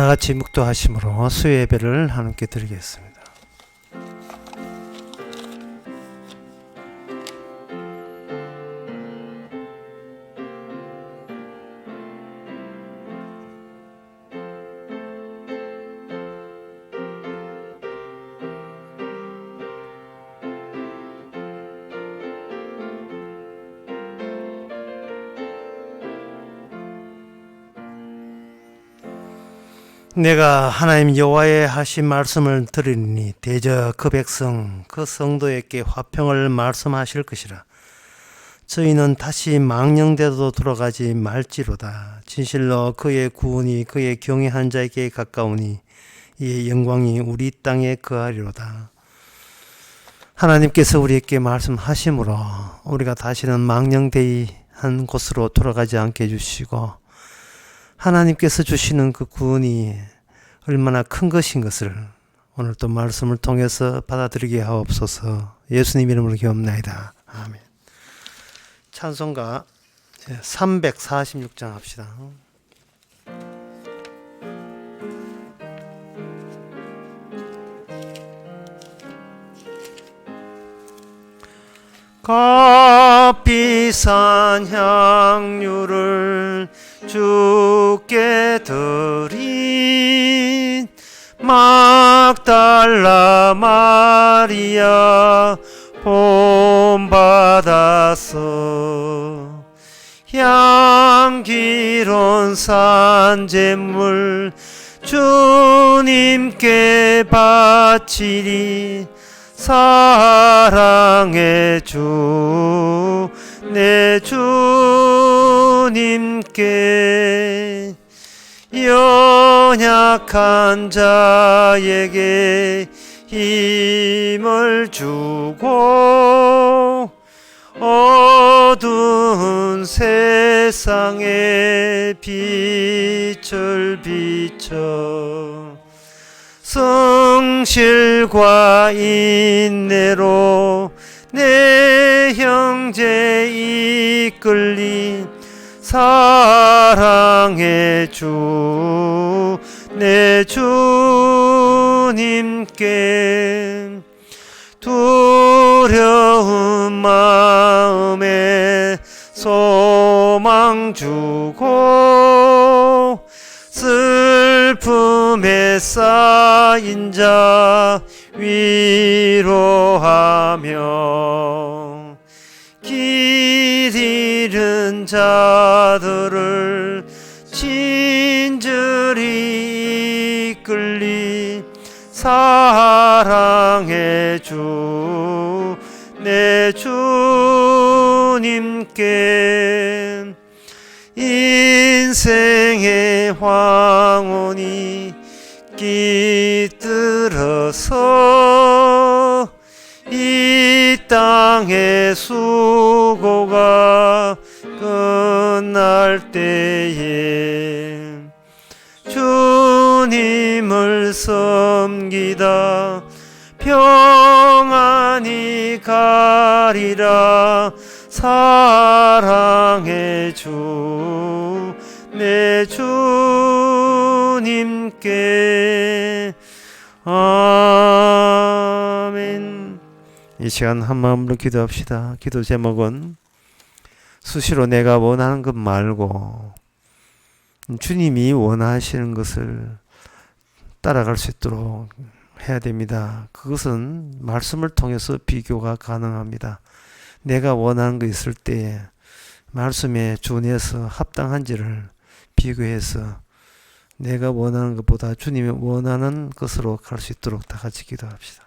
다 같이 묵도하심으로 수요 예배를 함께 드리겠습니다. 내가 하나님 여호와의 하신 말씀을 들으니 대저 그 백성 그 성도에게 화평을 말씀하실 것이라. 저희는 다시 망령대로 돌아가지 말지로다. 진실로 그의 구원이 그의 경외한 자에게 가까우니 이의 영광이 우리 땅에 거하리로다. 하나님께서 우리에게 말씀하심으로 우리가 다시는 망령대한 곳으로 돌아가지 않게 해주시고, 하나님께서 주시는 그 구원이 얼마나 큰 것인 것을 오늘 또 말씀을 통해서 받아들이게 하옵소서. 예수님 이름으로 기도합나이다. 아멘. 찬송가 346장 합시다. 값비싼 향유를 주께 드린 막달라 마리아 본받아서 향기로운 산제물 주님께 바치리. 사랑의 주 내 주님께 연약한 자에게 힘을 주고 어두운 세상에 빛을 비춰 성실과 인내로 내 형제 이끌린 사랑의 주 내 주님께 두려운 마음에 소망 주고 슬픔에 쌓인 자 위로하며 길 잃은 자들을 진절히 이끌리. 사랑의 주 내 주님께 인생의 황혼이 깃들어서 이 땅의 수고가 끝날 때에 주님을 섬기다 평안히 가리라. 사랑의 주 내 주님께 아멘. 이 시간 한 마음으로 기도합시다. 기도 제목은 수시로 내가 원하는 것 말고 주님이 원하시는 것을 따라갈 수 있도록 해야 됩니다. 그것은 말씀을 통해서 비교가 가능합니다. 내가 원하는 거 있을 때 말씀에 준해서 합당한지를 비교해서 내가 원하는 것보다 주님이 원하는 것으로 갈 수 있도록 다 같이 기도합시다.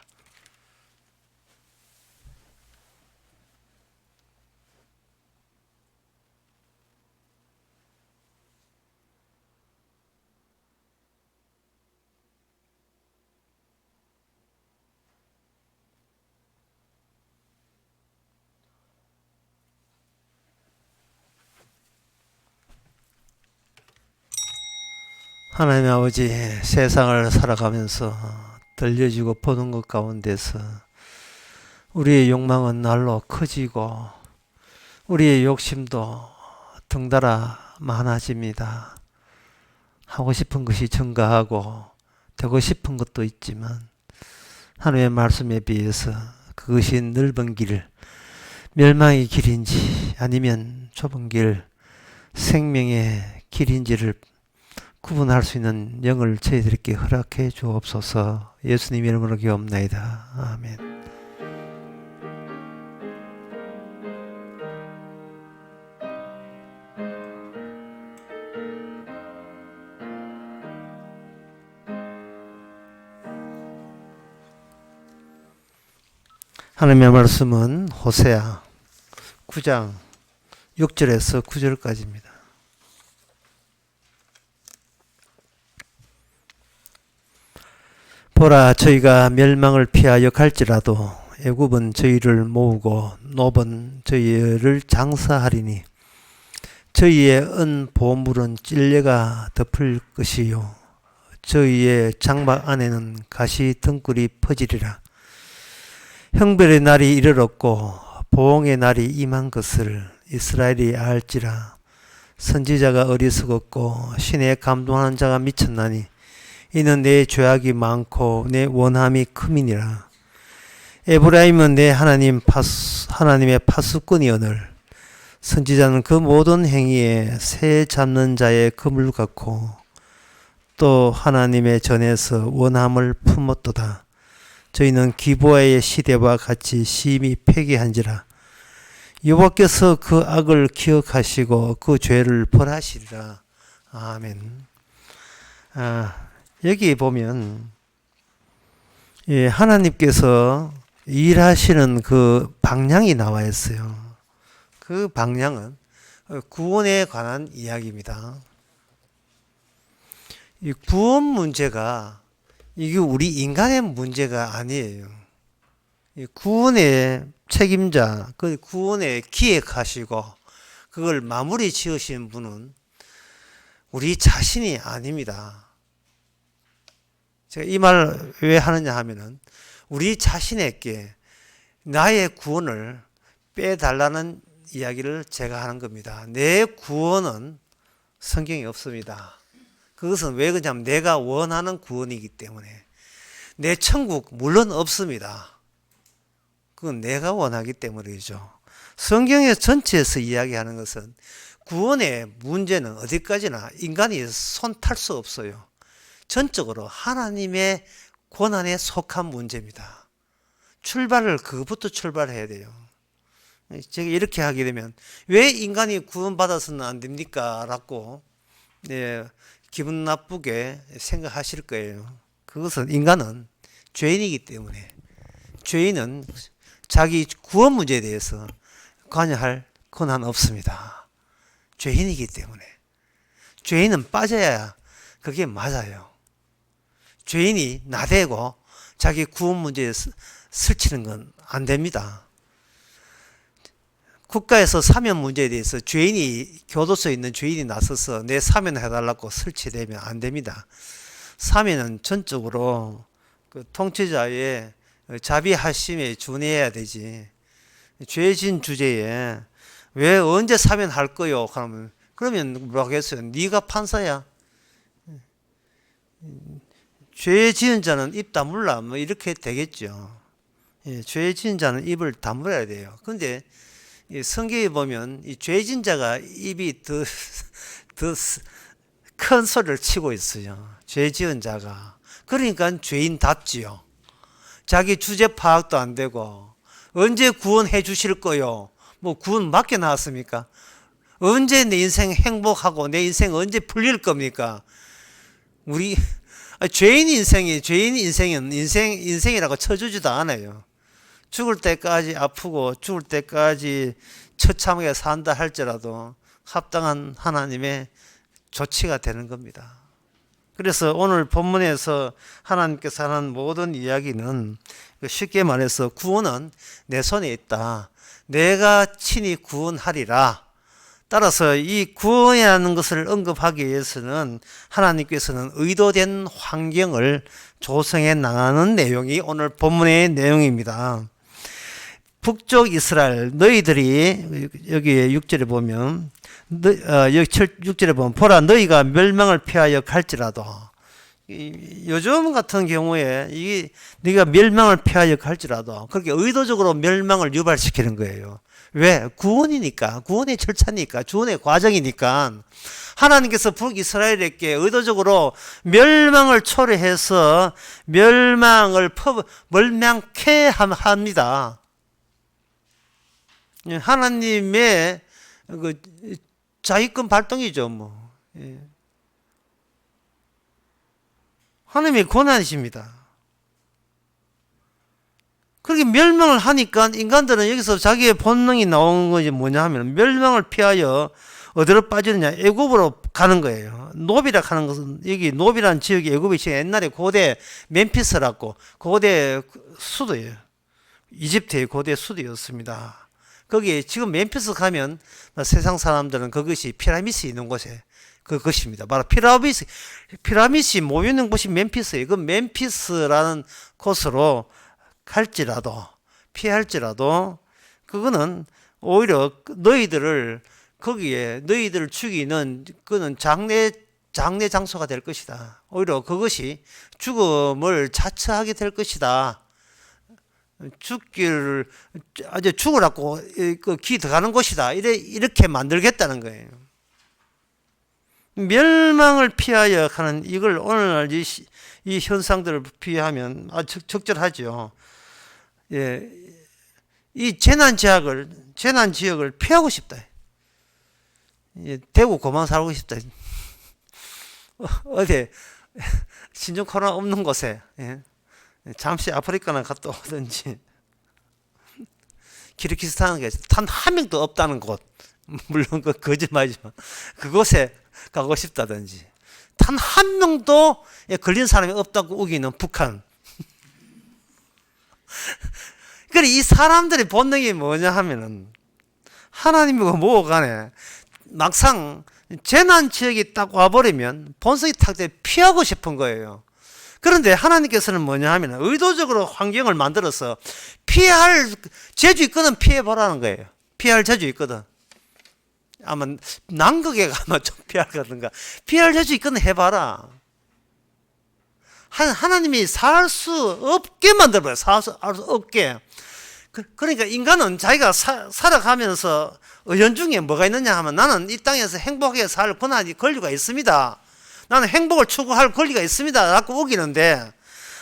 하나님 아버지, 세상을 살아가면서 들려지고 보는 것 가운데서 우리의 욕망은 날로 커지고 우리의 욕심도 덩달아 많아집니다. 하고 싶은 것이 증가하고 되고 싶은 것도 있지만 하나님의 말씀에 비해서 그것이 넓은 길, 멸망의 길인지 아니면 좁은 길, 생명의 길인지를 구분할 수 있는 영을 저희들에게 허락해 주옵소서. 예수님 이름으로 기도합나이다. 아멘. 하나님의 말씀은 호세아 9장 6절에서 9절까지입니다. 보라, 저희가 멸망을 피하여 갈지라도 애굽은 저희를 모으고 노은 저희를 장사하리니 저희의 은 보물은 찔레가 덮을 것이요 저희의 장막 안에는 가시 등불이 퍼지리라. 형벌의 날이 이르렀고 보응의 날이 임한 것을 이스라엘이 알지라. 선지자가 어리석었고 신에 감동하는 자가 미쳤나니 이는 내 죄악이 많고 내 원함이 큼이니라. 에브라임은 내 하나님의 파수꾼이오늘 선지자는 그 모든 행위에 새 잡는 자의 금을 갖고 또 하나님의 전에서 원함을 품었도다. 저희는 기브아의 시대와 같이 심히 폐기한지라. 여호와께서 그 악을 기억하시고 그 죄를 벌하시리라. 아멘. 여기 보면 하나님께서 일하시는 그 방향이 나와 있어요. 그 방향은 구원에 관한 이야기입니다. 이 구원 문제가 이게 우리 인간의 문제가 아니에요. 구원의 책임자, 그 구원에 기획하시고 그걸 마무리 지으신 분은 우리 자신이 아닙니다. 제가 이 말 왜 하느냐 하면은 우리 자신에게 나의 구원을 빼달라는 이야기를 제가 하는 겁니다. 내 구원은 성경에 없습니다. 그것은 왜 그러냐면 내가 원하는 구원이기 때문에. 내 천국 물론 없습니다. 그건 내가 원하기 때문이죠. 성경의 전체에서 이야기하는 것은 구원의 문제는 어디까지나 인간이 손 탈 수 없어요. 전적으로 하나님의 권한에 속한 문제입니다. 출발을 그것부터 출발해야 돼요. 제가 이렇게 하게 되면 왜 인간이 구원받아서는 안 됩니까? 라고 기분 나쁘게 생각하실 거예요. 그것은 인간은 죄인이기 때문에 죄인은 자기 구원 문제에 대해서 관여할 권한 없습니다. 죄인이기 때문에 죄인은 빠져야 그게 맞아요. 죄인이 나대고 자기 구원 문제에 설치는 건 안 됩니다. 국가에서 사면 문제에 대해서 교도소에 있는 죄인이 나서서 내 사면을 해달라고 설치되면 안 됩니다. 사면은 전적으로 그 통치자의 자비하심에 준해야 되지. 죄진 주제에 왜 언제 사면할 거요? 그러면 뭐라고 했어요? 네가 판사야. 죄 지은 자는 입 다물라. 뭐 이렇게 되겠죠. 죄 지은 자는 입을 다물어야 돼요. 근데 성경에 보면 이 죄진 자가 입이 더 큰 소리를 치고 있어요. 죄 지은 자가. 그러니까 죄인답지요. 자기 주제 파악도 안 되고 언제 구원해 주실 거요? 뭐 구원 맡겨 놨습니까? 언제 내 인생 행복하고 내 인생 언제 풀릴 겁니까? 죄인 인생은 인생이라고 쳐주지도 않아요. 죽을 때까지 아프고 죽을 때까지 처참하게 산다 할지라도 합당한 하나님의 조치가 되는 겁니다. 그래서 오늘 본문에서 하나님께서 하는 모든 이야기는 쉽게 말해서 구원은 내 손에 있다. 내가 친히 구원하리라. 따라서 이 구원이라는 것을 언급하기 위해서는 하나님께서는 의도된 환경을 조성해 나가는 내용이 오늘 본문의 내용입니다. 북쪽 이스라엘 너희들이 여기 6절에 보면 6절에 보면 보라 너희가 멸망을 피하여 갈지라도 요즘 같은 경우에 이 네가 멸망을 피하여 갈지라도 그렇게 의도적으로 멸망을 유발시키는 거예요. 왜? 구원이니까, 구원의 절차니까, 구원의 과정이니까 하나님께서 북이스라엘에게 의도적으로 멸망을 초래해서 멸망케 합니다. 하나님의 그 자위권 발동이죠, 뭐. 하나님의 권한이십니다. 그렇게 멸망을 하니까 인간들은 여기서 자기의 본능이 나오는 것이 뭐냐 하면 멸망을 피하여 어디로 빠지느냐? 애굽으로 가는 거예요. 노비라 하는 것은 여기 노비라는 지역이 애굽이 옛날에 고대 멤피스라고 고대 수도예요. 이집트의 고대 수도였습니다. 거기에 지금 멤피스 가면 세상 사람들은 그것이 피라미드 있는 곳에 그것입니다. 바로 피라미드 모여 있는 곳이 멤피스예요. 그 멤피스라는 곳으로 갈지라도 피할지라도 그거는 오히려 너희들을 거기에 너희들을 죽이는 그는 장례 장소가 될 것이다. 오히려 그것이 죽음을 자처하게 될 것이다. 죽으라고 기 들어가는 곳이다. 이렇게 만들겠다는 거예요. 멸망을 피하여 하는 이걸 오늘날 이 현상들을 비하면 아주 적절하죠. 예, 이 재난 지역을 피하고 싶다. 예, 대구 고만 살고 싶다. 어디 신종 코로나 없는 곳에 예, 잠시 아프리카나 갔다 오든지 키르기스탄에 단 한 명도 없다는 곳 물론 그 거짓말이지만 그곳에 가고 싶다든지 단 한 명도 걸린 사람이 없다고 우기는 북한. 그래 이 사람들의 본능이 뭐냐 하면은 하나님이고 뭐고 간에 막상 재난 지역이 딱 와버리면 본성이 탁 피하고 싶은 거예요. 그런데 하나님께서는 뭐냐 하면 의도적으로 환경을 만들어서 피할 재주 있거든 피해보라는 거예요. 피할 재주 있거든. 아마 남극에 가면 좀 피하거든가. 피할 재주 있거든 해봐라. 하나님이 살 수 없게 만들어봐요. 살 수 없게. 그러니까 인간은 자기가 살아가면서 은연중에 뭐가 있느냐 하면 나는 이 땅에서 행복하게 살 권리가 있습니다. 나는 행복을 추구할 권리가 있습니다. 라고 우기는데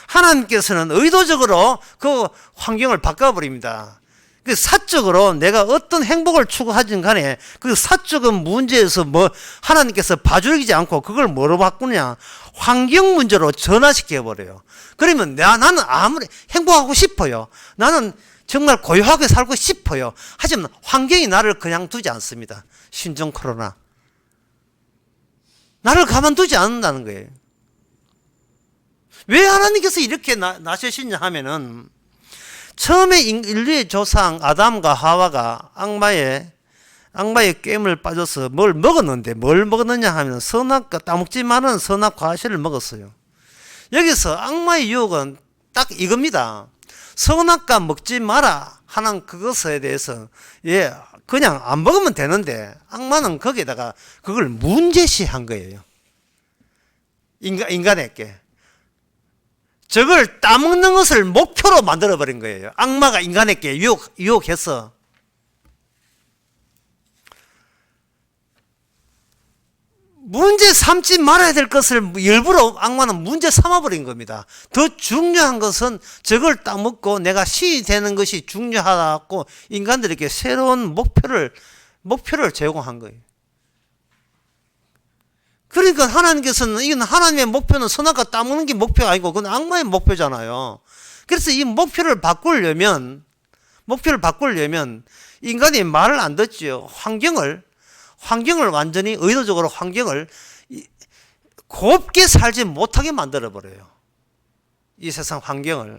하나님께서는 의도적으로 그 환경을 바꿔버립니다. 그 사적으로 내가 어떤 행복을 추구하든 간에 그 사적인 문제에서 하나님께서 봐주지 않고 그걸 뭐로 바꾸냐? 환경 문제로 전환시켜버려요. 그러면 나는 아무리 행복하고 싶어요. 나는 정말 고요하게 살고 싶어요. 하지만 환경이 나를 그냥 두지 않습니다. 신종 코로나. 나를 가만두지 않는다는 거예요. 왜 하나님께서 이렇게 나서시냐 하면은 처음에 인류의 조상 아담과 하와가 악마의 꾀임을 빠져서 뭘 먹었느냐 하면 선악과 따먹지 말라는 선악 과실을 먹었어요. 여기서 악마의 유혹은 딱 이겁니다. 선악과 먹지 마라 하는 그것에 대해서 그냥 안 먹으면 되는데 악마는 거기에다가 그걸 문제시한 거예요. 인간에게. 저걸 따먹는 것을 목표로 만들어버린 거예요. 악마가 인간에게 유혹해서. 문제 삼지 말아야 될 것을 일부러 악마는 문제 삼아버린 겁니다. 더 중요한 것은 저걸 따먹고 내가 신이 되는 것이 중요하다고 인간들에게 새로운 목표를 제공한 거예요. 그러니까 하나님께서는 이건 하나님의 목표는 선악과 따먹는 게 목표가 아니고 그건 악마의 목표잖아요. 그래서 이 목표를 바꾸려면 인간이 말을 안 듣지요. 환경을 완전히 의도적으로 환경을 곱게 살지 못하게 만들어버려요. 이 세상 환경을.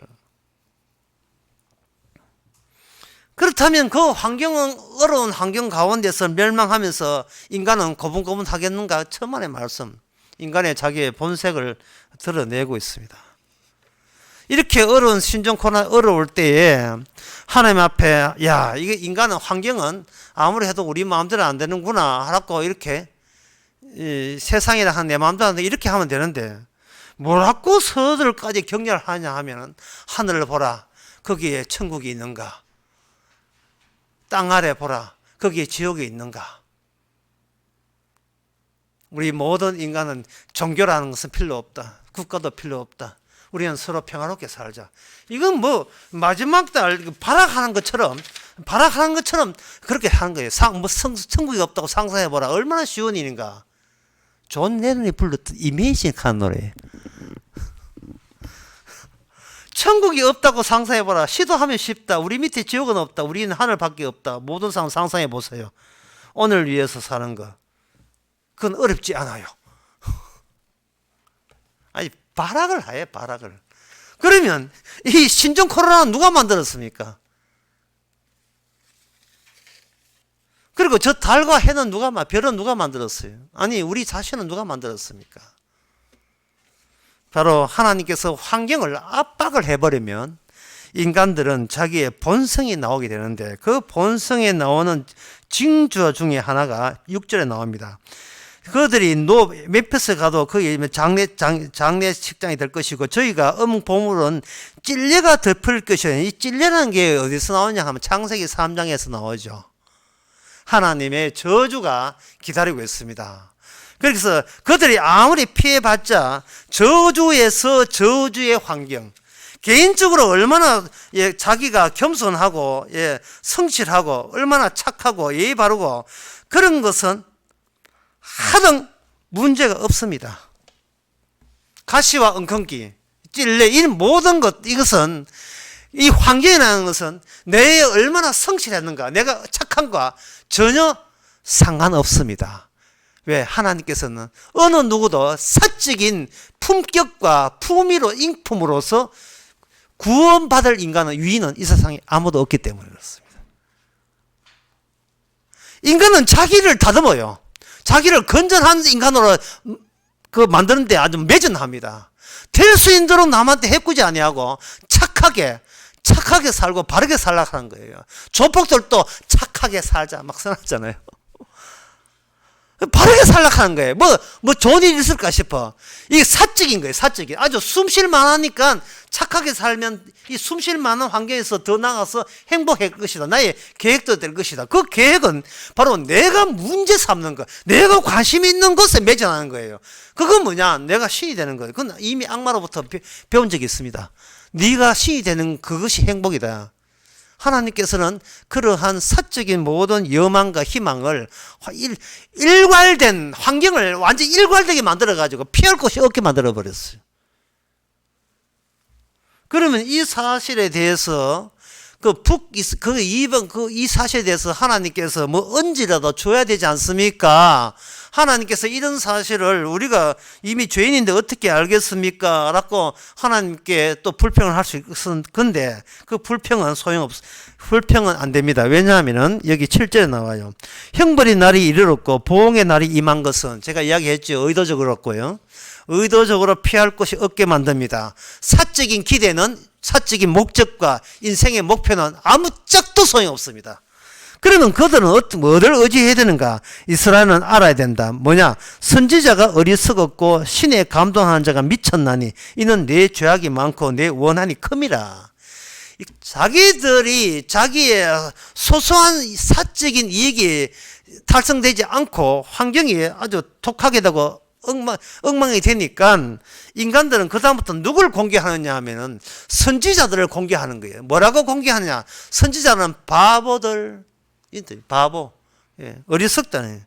그렇다면 그 환경은 어려운 환경 가운데서 멸망하면서 인간은 고분고분 하겠는가? 천만의 말씀. 인간의 자기의 본색을 드러내고 있습니다. 이렇게 어려운 신종 코로나 어려울 때에 하나님 앞에 야, 이게 인간은 환경은 아무리 해도 우리 마음대로 안 되는구나 하라고 이렇게 세상이라 한 내 마음대로 안 돼 이렇게 하면 되는데 뭐라고 서들까지 격려하냐 하면은 하늘을 보라 거기에 천국이 있는가, 땅 아래 보라 거기에 지옥이 있는가. 우리 모든 인간은 종교라는 것은 필요 없다. 국가도 필요 없다. 우리는 서로 평화롭게 살자. 이건 뭐 마지막 날 발악하는 것처럼 그렇게 하는 거예요. 천국이 없다고 상상해보라. 얼마나 쉬운 일인가. 존 레논이 불렀던 이미징 한 노래. 천국이 없다고 상상해보라. 시도하면 쉽다. 우리 밑에 지옥은 없다. 우리는 하늘밖에 없다. 모든 사람 상상해보세요. 오늘 위해서 사는 거. 그건 어렵지 않아요. 아니, 발악을 해, 발악을. 그러면 이 신종 코로나는 누가 만들었습니까? 그리고 저 달과 해는 별은 누가 만들었어요? 아니, 우리 자신은 누가 만들었습니까? 바로 하나님께서 환경을 압박을 해버리면 인간들은 자기의 본성이 나오게 되는데 그 본성에 나오는 징조 중에 하나가 6절에 나옵니다. 그들이 멤피스 가도 거기 장례 식장이 될 것이고 저희가 봄물은 찔레가 덮을 것이에요. 이 찔레라는 게 어디서 나오냐 하면 창세기 3장에서 나오죠. 하나님의 저주가 기다리고 있습니다. 그래서 그들이 아무리 피해봤자 저주에서 저주의 환경, 개인적으로 얼마나 자기가 겸손하고 성실하고 얼마나 착하고 예의 바르고 그런 것은 하등 문제가 없습니다. 가시와 엉겅기, 찔레 이 모든 이것은 이 환경이라는 것은 내에 얼마나 성실했는가, 내가 착한가 전혀 상관없습니다. 왜? 하나님께서는 어느 누구도 사적인 품격과 품위로 인품으로서 구원받을 인간은 위인은 이 세상에 아무도 없기 때문에 그렇습니다. 인간은 자기를 다듬어요. 자기를 건전한 인간으로 만드는데 아주 매진합니다. 될 수 있도록 남한테 해꾸지 아니하고 착하게 살고 바르게 살라고 하는 거예요. 조폭들도 착하게 살자 막 써놨잖아요. 바르게 살라고 하는 거예요. 뭐 좋은 일이 있을까 싶어. 이게 사적인 거예요, 사적인. 아주 숨쉴 만하니까 착하게 살면 이 숨쉴 만한 환경에서 더 나가서 행복할 것이다. 나의 계획도 될 것이다. 그 계획은 바로 내가 문제 삼는 것, 내가 관심 있는 것에 매진하는 거예요. 그건 뭐냐? 내가 신이 되는 거예요. 그건 이미 악마로부터 배운 적이 있습니다. 네가 신이 되는 그것이 행복이다. 하나님께서는 그러한 사적인 모든 여망과 희망을 일괄된 환경을 완전히 일괄되게 만들어가지고 피할 곳이 없게 만들어버렸어요. 그러면 이 사실에 대해서 이 사실에 대해서 하나님께서 뭐 언제라도 줘야 되지 않습니까? 하나님께서 이런 사실을 우리가 이미 죄인인데 어떻게 알겠습니까? 라고 하나님께 또 불평을 할 수 있은 건데 그 불평은 불평은 안 됩니다. 왜냐하면은 여기 7절에 나와요. 형벌의 날이 이르렀고 보응의 날이 임한 것은 제가 이야기했죠. 의도적으로였고요. 의도적으로 피할 곳이 없게 만듭니다. 사적인 기대는 사적인 목적과 인생의 목표는 아무짝도 소용없습니다. 그러면 그들은 뭐를 의지해야 되는가? 이스라엘은 알아야 된다. 뭐냐? 선지자가 어리석었고 신에 감동하는 자가 미쳤나니 이는 내 죄악이 많고 내 원한이 큼이라. 자기들이 자기의 소소한 사적인 이익이 달성되지 않고 환경이 아주 독하게 되고 엉망이 되니까 인간들은 그다음부터 누굴 공개하느냐 하면은 선지자들을 공개하는 거예요. 뭐라고 공개하느냐? 선지자는 바보들, 바보, 어리석다네.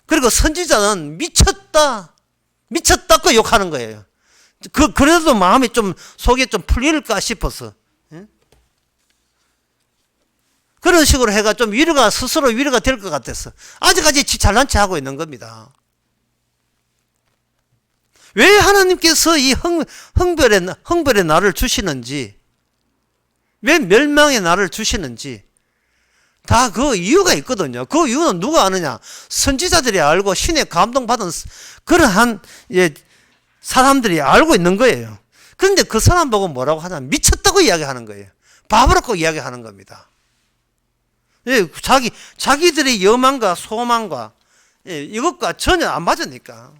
그리고 선지자는 미쳤다고 욕하는 거예요. 그래도 마음이 속에 좀 풀릴까 싶어서. 그런 식으로 해가 스스로 위로가 될 것 같아서 아직까지 잘난 체 하고 있는 겁니다. 왜 하나님께서 이 흥별의 날을 주시는지, 왜 멸망의 날을 주시는지 다 그 이유가 있거든요. 그 이유는 누가 아느냐? 선지자들이 알고 신의 감동받은 그러한 사람들이 알고 있는 거예요. 그런데 그 사람 보고 뭐라고 하냐면 미쳤다고 이야기하는 거예요. 바보라고 이야기하는 겁니다. 예, 자기들의 여망과 소망과 예, 이것과 전혀 안 맞으니까.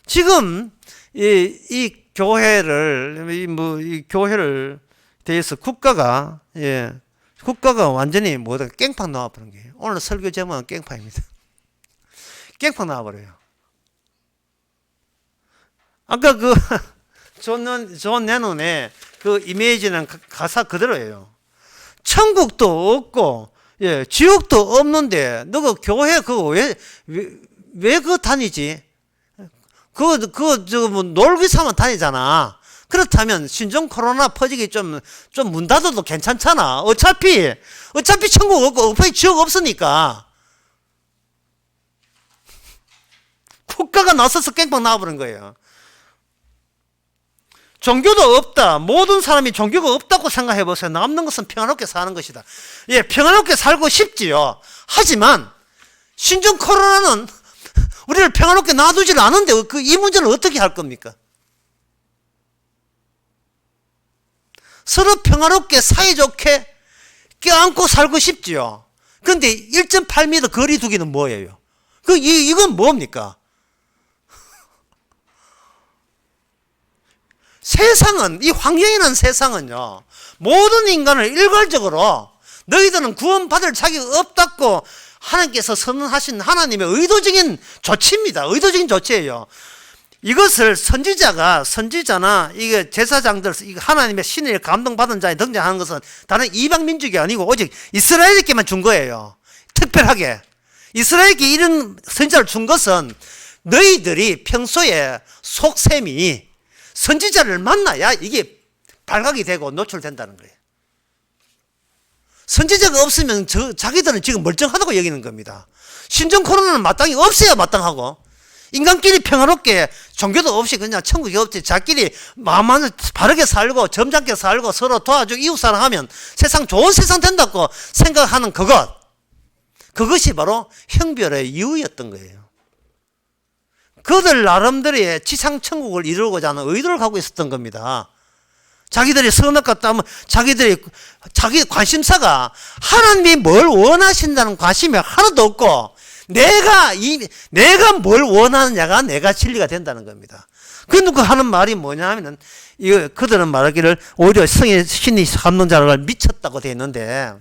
지금 이 교회를 이 교회를 대해서 국가가 완전히 뭐다 깽판 나와버린 거예요. 오늘 설교 제목은 깽판입니다. 깽판 나와버려요. 아까 그 존 레논의 그 이미지는 가사 그대로예요. 천국도 없고 예, 지옥도 없는데 너가 교회 그거 왜 그거 다니지? 그거 뭐 놀기 삼아 다니잖아. 그렇다면 신종 코로나 퍼지기 좀 문 닫아도 괜찮잖아. 어차피 천국 없고 어차피 지옥 없으니까. 국가가 나서서 깽판 나와버린 거예요. 종교도 없다. 모든 사람이 종교가 없다고 생각해 보세요. 남는 것은 평화롭게 사는 것이다. 예, 평화롭게 살고 싶지요. 하지만 신종 코로나는 우리를 평화롭게 놔두질 않은데 이 문제는 어떻게 할 겁니까? 서로 평화롭게 사이좋게 껴안고 살고 싶지요. 그런데 1.8m 거리 두기는 뭐예요? 이건 뭡니까? 세상은, 이 황영이라는 세상은요, 모든 인간을 일괄적으로 너희들은 구원받을 자격이 없다고 하나님께서 선언하신 하나님의 의도적인 조치입니다. 의도적인 조치예요. 이것을 선지자나 이게 제사장들, 하나님의 신의 감동받은 자에 등장하는 것은 다른 이방 민족이 아니고 오직 이스라엘에게만 준 거예요. 특별하게. 이스라엘에게 이런 선지자를 준 것은 너희들이 평소에 속셈이 선지자를 만나야 이게 발각이 되고 노출된다는 거예요. 선지자가 없으면 자기들은 지금 멀쩡하다고 여기는 겁니다. 신종 코로나는 마땅히 없어야 마땅하고 인간끼리 평화롭게 종교도 없이 그냥 천국이 없지 자기끼리 마음만 바르게 살고 점잖게 살고 서로 도와주고 이웃사랑하면 세상 좋은 세상 된다고 생각하는 그것이 바로 형별의 이유였던 거예요. 그들 나름대로의 지상천국을 이루고자 하는 의도를 갖고 있었던 겁니다. 자기들이 선악과 따면 자기 관심사가 하나님이 뭘 원하신다는 관심이 하나도 없고 내가 뭘 원하느냐가 내가 진리가 된다는 겁니다. 그러니까 하는 말이 뭐냐 하면은 그들은 말하기를 오히려 신이 감동자를 미쳤다고 되어 있는데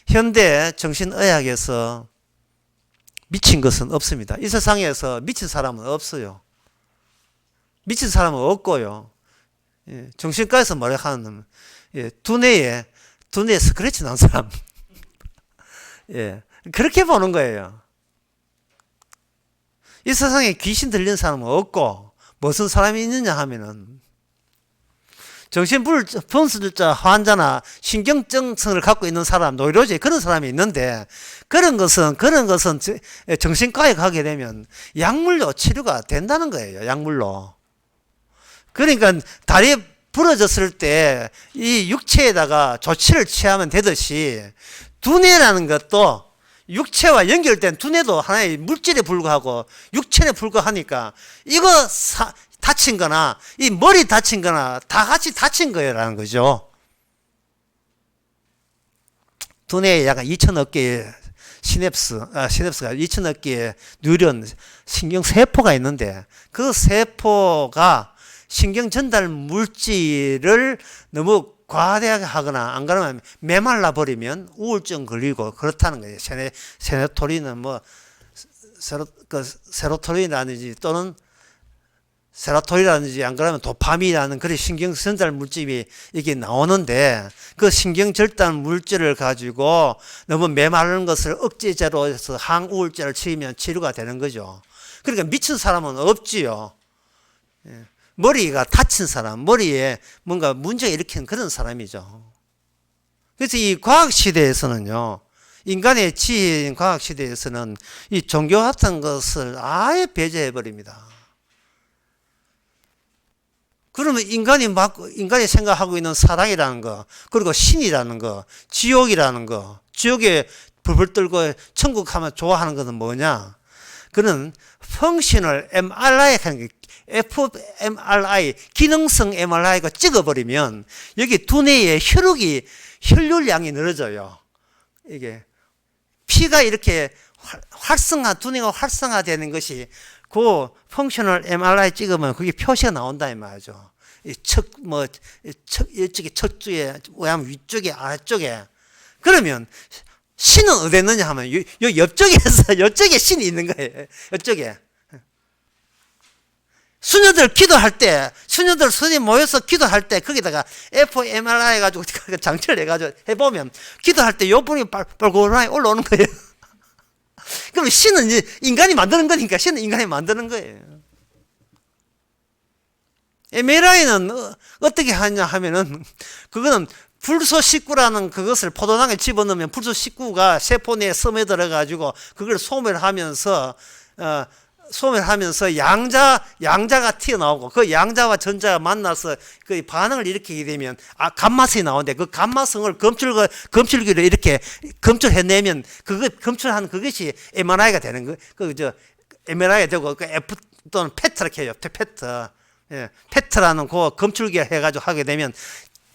현대 정신의학에서 미친 것은 없습니다. 이 세상에서 미친 사람은 없어요. 미친 사람은 없고요. 예, 정신과에서 말하는 두뇌에 스크래치 난 사람 예, 그렇게 보는 거예요. 이 세상에 귀신 들린 사람은 없고 무슨 사람이 있느냐 하면은 정신분수자 환자나 신경증성을 갖고 있는 사람, 노이로제 그런 사람이 있는데 그런 것은 정신과에 가게 되면 약물로 치료가 된다는 거예요. 약물로. 그러니까 다리 부러졌을 때 이 육체에다가 조치를 취하면 되듯이 두뇌라는 것도 육체와 연결된 두뇌도 하나의 물질에 불과하고 육체에 불과하니까 이거 다친 거나 이 머리 다친 거나 다 같이 다친 거라는 거죠. 두뇌에 약간 2천억 개의 시냅스가 2천억 개의 뉴런 신경세포가 있는데 그 세포가 신경 전달 물질을 너무 과대하게 하거나 안 그러면 메말라 버리면 우울증 걸리고 그렇다는 거예요. 세로토닌은 세로토닌이라든지 또는 세로토닌이라든지 안 그러면 도파민이라는 그런 신경 전달 물질이 이게 나오는데 그 신경 전달 물질을 가지고 너무 메마른 것을 억제제로 해서 항우울제를 치면 치료가 되는 거죠. 그러니까 미친 사람은 없지요. 머리가 다친 사람, 머리에 뭔가 문제가 일으키는 그런 사람이죠. 그래서 이 과학시대에서는요, 인간의 지혜인 과학시대에서는 이 종교 같은 것을 아예 배제해버립니다. 그러면 인간이 생각하고 있는 사랑이라는 거, 그리고 신이라는 거, 지옥이라는 거, 지옥에 불불 떨고 천국 하면 좋아하는 것은 뭐냐? 그는 펑셔널 MRI 하는 게 fMRI, 기능성 MRI가 찍어버리면 여기 두뇌의 혈류량이 늘어져요. 이게 피가 이렇게 두뇌가 활성화되는 것이 그 펑셔널 MRI 찍으면 그게 표시가 나온다 이 말이죠. 이쪽에 척추에, 위쪽에, 아래쪽에. 그러면 신은 어디 있느냐 하면 요 옆쪽에 신이 있는 거예요. 옆쪽에. 수녀들 손이 모여서 기도할 때 거기다가 fMRI 해가지고 장치를 해가지고 해보면 기도할 때 요 부분이 빨골하게 올라오는 거예요. 그럼 신은 인간이 만드는 거니까 신은 인간이 만드는 거예요. MRI는 어떻게 하냐 하면은 그거는 불소 식구라는 그것을 포도당에 집어넣으면 불소 식구가 세포 내에 스며들어가지고 그걸 소멸하면서 양자가 튀어나오고 그 양자와 전자가 만나서 그 반응을 일으키게 되면 감마성이 나오는데 그 감마성을 검출기로 이렇게 검출해내면 검출한 그것이 MRI가 되는 거예요. MRI가 되고 그 F 또는 페트 이렇게 해요. 페트라는 그 검출기를 해가지고 하게 되면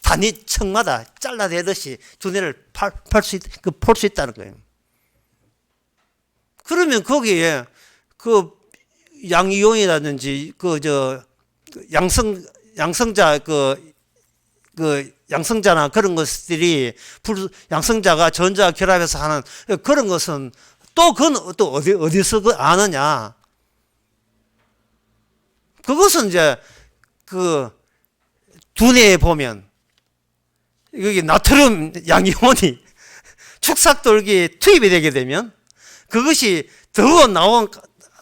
단위 층마다 잘라내듯이 두뇌를 볼 수 있다는 거예요. 그러면 거기에 양이온이라든지 양성자나 그런 것들이 양성자가 전자와 결합해서 하는 그런 것은 그건 또 어디서 아느냐? 그것은 이제 두뇌에 보면 여기 나트륨 양이온이 축삭돌기에 투입이 되게 되면 그것이 더 나온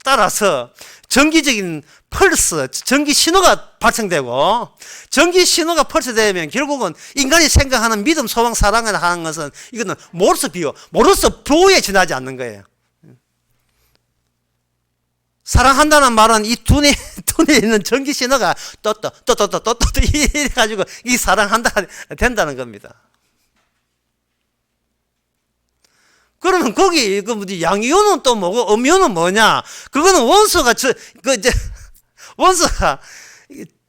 따라서 전기적인 펄스, 전기 신호가 발생되고 전기 신호가 펄스되면 결국은 인간이 생각하는 믿음, 소망, 사랑을 하는 것은 이거는 모로서 보호에 지나지 않는 거예요. 사랑한다는 말은 이 두뇌에 있는 전기 신호가 또 이래가지고 이 사랑한다 된다는 겁니다. 그러면 거기 양이온은 또 뭐고 음이온은 뭐냐? 그거는 원소가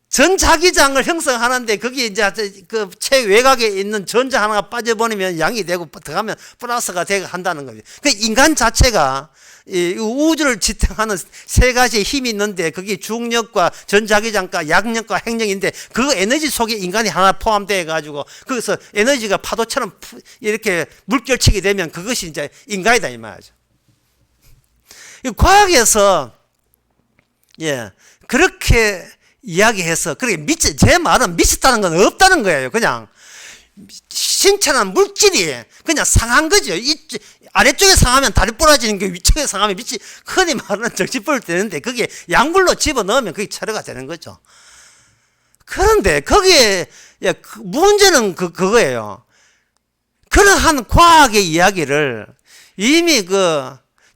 전자기장을 형성하는데 거기 이제 그 최외곽에 있는 전자 하나가 빠져버리면 양이 되고 들어가면 플러스가 되고 한다는 거죠. 그 인간 자체가 이 우주를 지탱하는 세 가지의 힘이 있는데 그게 중력과 전자기장과 양력과 핵력인데 그 에너지 속에 인간이 하나 포함되어 가지고 거기서 에너지가 파도처럼 이렇게 물결치게 되면 그것이 이제 인간이다 이 말이죠. 과학에서 그렇게 이야기해서 제 말은 미쳤다는 건 없다는 거예요. 그냥 신체나 물질이 그냥 상한 거죠. 아래쪽에 상하면 다리 부러지는 게 위쪽에 상하면 밑이 흔히 말하는 정신불 되는데 그게 양불로 집어넣으면 그게 체류가 되는 거죠. 그런데 거기에 문제는 그거예요. 그러한 과학의 이야기를 이미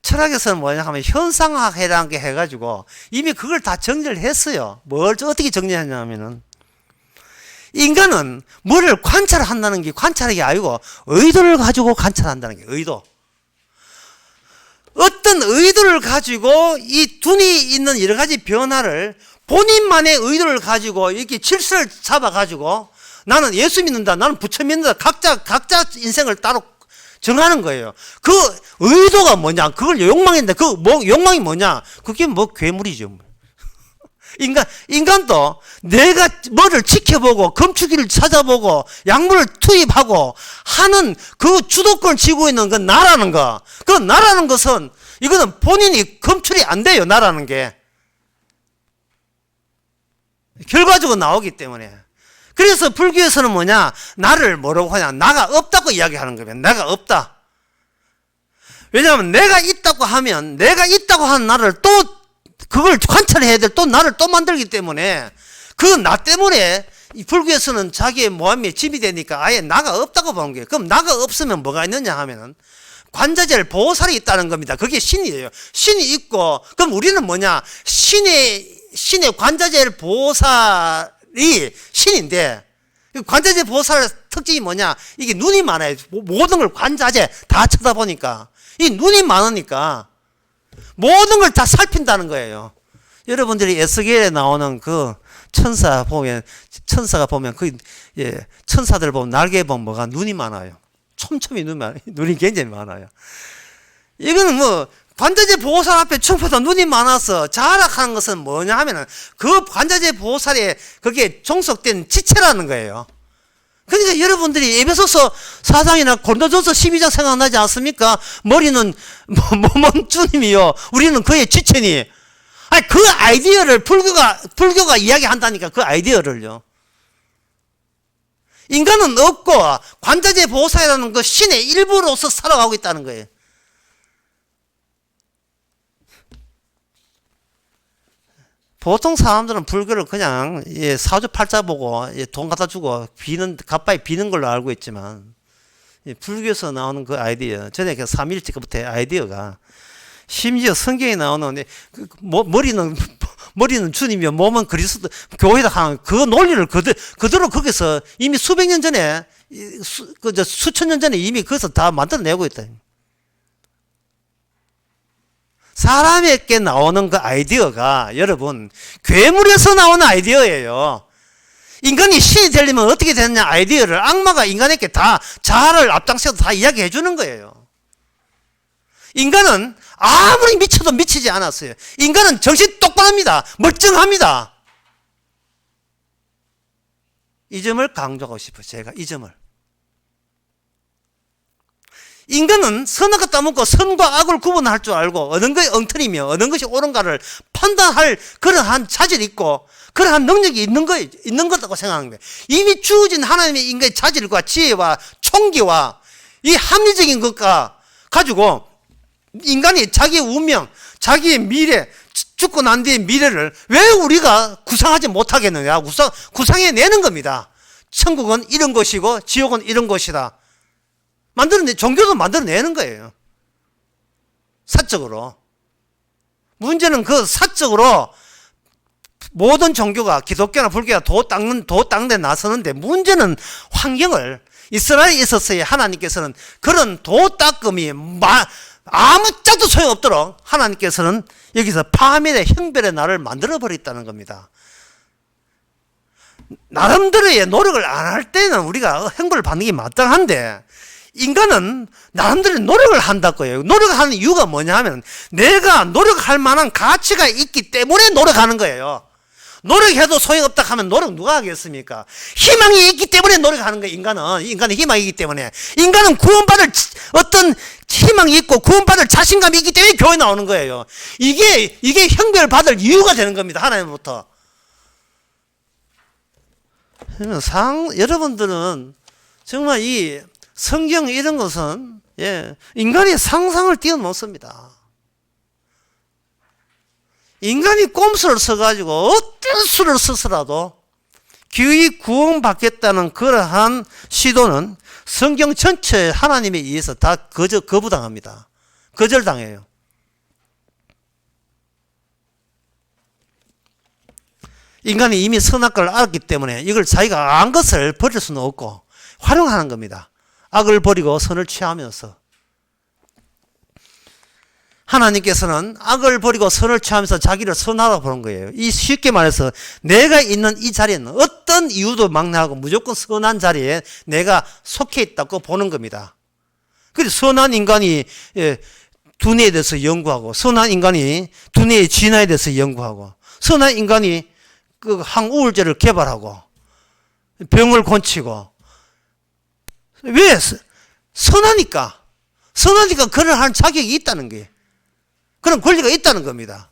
철학에서는 뭐냐 하면 현상학이라는 게 해가지고 이미 그걸 다 정리를 했어요. 어떻게 정리했냐면은 인간은 뭐를 관찰한다는 게 관찰이 아니고 의도를 가지고 관찰한다는 게 의도. 어떤 의도를 가지고 이 두뇌에 있는 여러 가지 변화를 본인만의 의도를 가지고 이렇게 질서를 잡아가지고 나는 예수 믿는다, 나는 부처 믿는다, 각자 인생을 따로 정하는 거예요. 그 의도가 뭐냐? 그걸 욕망인데 욕망이 뭐냐? 그게 괴물이죠. 인간도 내가 뭐를 지켜보고 검출기를 찾아보고 약물을 투입하고 하는 그 주도권을 쥐고 있는 그 나라는 거. 그 나라는 것은 이거는 본인이 검출이 안 돼요. 나라는 게. 결과적으로 나오기 때문에. 그래서 불교에서는 뭐냐? 나를 뭐라고 하냐? 나가 없다고 이야기하는 거예요. 내가 없다. 왜냐하면 내가 있다고 하면 내가 있다고 하는 나를 또 그걸 관찰해야 될 또 나를 또 만들기 때문에 그 나 때문에 이 불교에서는 자기의 모함이 집이 되니까 아예 나가 없다고 보는 거예요. 그럼 나가 없으면 뭐가 있느냐 하면은 관자재를 보살이 있다는 겁니다. 그게 신이에요. 신이 있고 그럼 우리는 뭐냐? 신의 관자재를 보살이 신인데 관자재 보살 특징이 뭐냐? 이게 눈이 많아요. 모든 걸 관자재 다 쳐다보니까 이 눈이 많으니까 모든 걸 다 살핀다는 거예요. 여러분들이 에스겔에 나오는 그 천사가 보면 그 천사들 보면 날개 보면 뭐가 눈이 많아요. 촘촘히 눈이 굉장히 많아요. 이거는 뭐 관자재 보호살 앞에 청포도 눈이 많아서 자락하는 것은 뭐냐 하면은 그 관자재 보호살에 그게 종속된 지체라는 거예요. 그러니까 여러분들이 에베소서 4장이나 고린도전서 12장 생각나지 않습니까? 머리는 몸은 주님이요 우리는 그의 지체니. 아니 그 아이디어를 불교가 이야기한다니까. 그 아이디어를요. 인간은 없고 관자재 보호살이라는 그 신의 일부로서 살아가고 있다는 거예요. 보통 사람들은 불교를 그냥 사주팔자 보고 돈 갖다 주고 가빠이 비는 걸로 알고 있지만, 불교에서 나오는 그 아이디어, 전에 그 삼일체부터의 아이디어가 심지어 성경에 나오는 머리는 주님이요 몸은 그리스도 교회다 하는 그 논리를 그대로 거기서 이미 수백 년 전에 수천 년 전에 이미 거기서 다 만들어내고 있다. 사람에게 나오는 그 아이디어가 여러분 괴물에서 나오는 아이디어예요. 인간이 신이 되려면 어떻게 되느냐 아이디어를 악마가 인간에게 다 자아를 앞장서서 다 이야기해 주는 거예요. 인간은 아무리 미쳐도 미치지 않았어요. 인간은 정신 똑바릅니다. 멀쩡합니다. 이 점을 강조하고 싶어요. 제가 이 점을. 인간은 선악과 따먹고 선과 악을 구분할 줄 알고 어느 것이 엉터리며 어느 것이 옳은가를 판단할 그러한 자질이 있고 그러한 능력이 있는 거라고 생각하는 거예요. 이미 주어진 하나님의 인간의 자질과 지혜와 총기와 이 합리적인 것과 가지고 인간이 자기의 운명, 자기의 미래, 죽고 난 뒤의 미래를 왜 우리가 구상하지 못하겠느냐. 구상해내는 겁니다. 천국은 이런 것이고 지옥은 이런 것이다. 종교도 만들어내는 거예요. 사적으로. 문제는 그 사적으로 모든 종교가 기독교나 불교가 도 닦는 데 나서는데 문제는 환경을 이스라엘에 있었어요. 하나님께서는 그런 도 닦음이 아무 짝도 소용없도록 하나님께서는 여기서 파멸의 형별의 날을 만들어 버렸다는 겁니다. 나름대로의 노력을 안 할 때는 우리가 형벌을 받는 게 마땅한데 인간은 나름대로 노력을 한다고요. 노력하는 이유가 뭐냐 하면 내가 노력할 만한 가치가 있기 때문에 노력하는 거예요. 노력해도 소용없다 하면 노력 누가 하겠습니까? 희망이 있기 때문에 노력하는 거예요. 인간은 희망이 있기 때문에. 인간은 구원받을 어떤 희망이 있고 구원받을 자신감이 있기 때문에 교회 나오는 거예요. 이게 형별받을 이유가 되는 겁니다. 하나님부터. 여러분들은 정말 이 성경 이런 것은 인간의 상상을 뛰어넘습니다. 인간이 꼼수를 써가지고 어떤 수를 써서라도 기의 구원받겠다는 그러한 시도는 성경 전체에 하나님에 의해서 다 거부당합니다. 거절당해요. 인간이 이미 선악과를 알았기 때문에 이걸 자기가 안 것을 버릴 수는 없고 활용하는 겁니다. 악을 버리고 선을 취하면서. 하나님께서는 악을 버리고 선을 취하면서 자기를 선하다고 보는 거예요. 이 쉽게 말해서 내가 있는 이 자리에는 어떤 이유도 막내하고 무조건 선한 자리에 내가 속해 있다고 보는 겁니다. 그래서 선한 인간이 두뇌에 대해서 연구하고 선한 인간이 두뇌의 진화에 대해서 연구하고 선한 인간이 그 항우울제를 개발하고 병을 고치고 왜? 선하니까 그럴 자격이 있다는 게 그런 권리가 있다는 겁니다.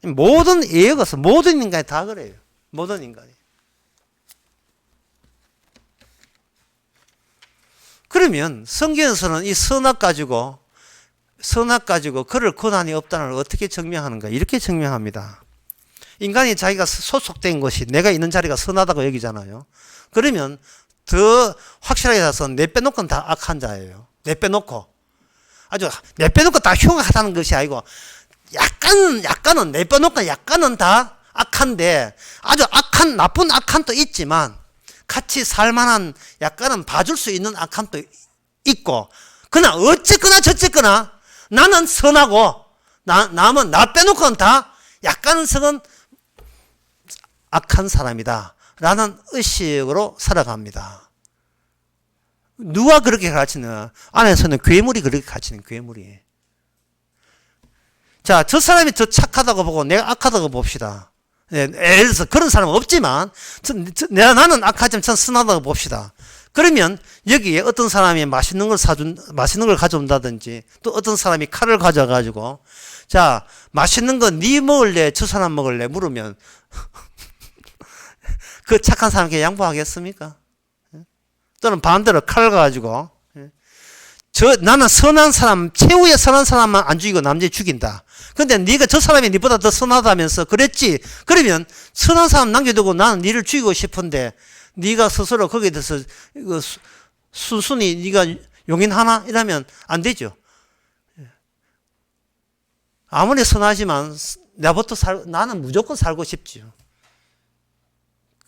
모든 예것은 모든 인간이 다 그래요. 모든 인간이. 그러면 성경에서는 이 선악 가지고 그럴 권한이 없다는 걸 어떻게 증명하는가? 이렇게 증명합니다. 인간이 자기가 소속된 것이 내가 있는 자리가 선하다고 여기잖아요. 그러면 더 확실하게 해서 내빼놓고는 다 악한 자예요. 내빼놓고 다 흉하다는 것이 아니고 약간은 내빼놓고 약간은 다 악한데 아주 악한 나쁜 악한도 있지만 같이 살만한 약간은 봐줄 수 있는 악함도 있고 그러나 어쨌거나 저쨌거나 나는 선하고 남은 나 빼놓고는 다 약간은 성은 악한 사람이다 라는 의식으로 살아갑니다. 누가 그렇게 가르치느냐? 안에서는 괴물이 그렇게 가르치는 괴물이. 자, 저 사람이 더 착하다고 보고 내가 악하다고 봅시다. 예를 들어서 그런 사람은 없지만 나는 악하지만 전 선하다고 봅시다. 그러면 여기에 어떤 사람이 맛있는 걸 가져온다든지 또 어떤 사람이 칼을 가져가지고 자, 맛있는 거 네 먹을래? 저 사람 먹을래? 물으면 그 착한 사람께 양보하겠습니까? 또는 반대로 칼을 가지고 나는 선한 사람, 최후의 선한 사람만 안 죽이고 남자에 죽인다. 근데 네가 저 사람이 네보다 더 선하다면서 그랬지. 그러면 선한 사람 남겨두고 나는 네를 죽이고 싶은데 네가 스스로 거기에 대해서 순순히 네가 용인하나? 이러면 안 되죠. 아무리 선하지만 나는 무조건 살고 싶지요.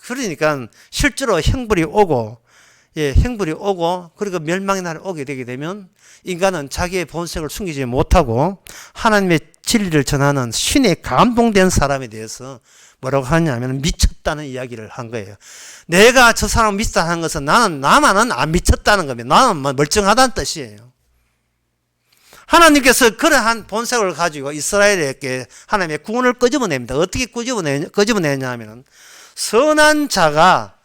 그러니까 실제로 형벌이 오고 그리고 멸망의 날이 오게 되게 되면 인간은 자기의 본색을 숨기지 못하고 하나님의 진리를 전하는 신에 감동된 사람에 대해서 뭐라고 하냐면 미쳤다는 이야기를 한 거예요. 내가 저 사람을 미쳤다 하는 것은 나만은 안 미쳤다는 겁니다. 나는 멀쩡하다는 뜻이에요. 하나님께서 그러한 본색을 가지고 이스라엘에게 하나님의 구원을 끄집어냅니다. 어떻게 끄집어내냐 하면 선한 자가